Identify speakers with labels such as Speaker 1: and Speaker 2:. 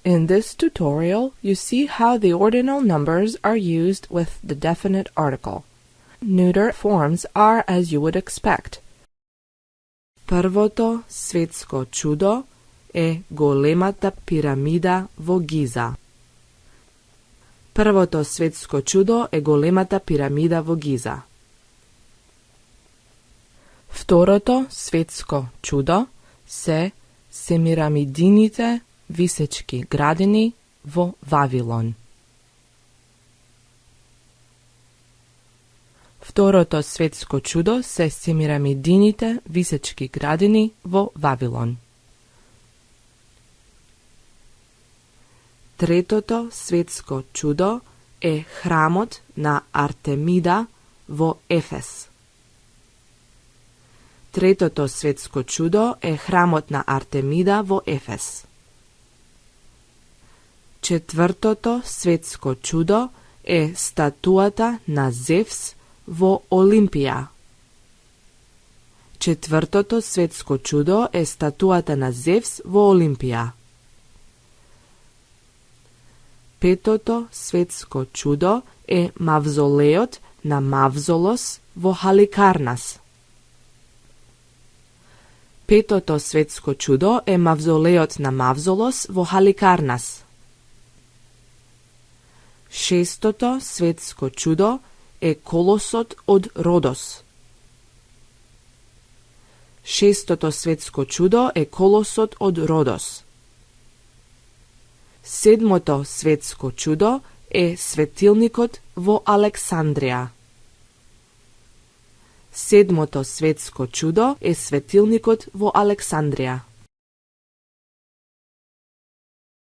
Speaker 1: In this tutorial, you see how the ordinal numbers are used with the definite article. Neuter forms are as you would expect. Првото светско чудо е големата пирамида во Гиза. Првото светско чудо е големата пирамида во Гиза. Второто светско чудо се семирамидините висечки градини во Вавилон. Второто светско чудо се семирамидините висечки градини во Вавилон. Третото светско чудо е храмот на Артемида во Ефес. Третото светско чудо е храмот на Артемида во Ефес. Четвртото светско чудо е статуата на Зевс во Олимпија. Четвртото светско чудо е статуата на Зевс во Олимпија. Петото светско чудо е мавзолеот на Мавзолос во Халикарнас. Петото светско чудо е мавзолеот на Мавзолос во Халикарнас. Шестото светско чудо е колосот од Родос. Шестото светско чудо е колосот од Родос. Седмото светско чудо е светилникот во Александрија. Седмото светско чудо е светилникот во Александрија.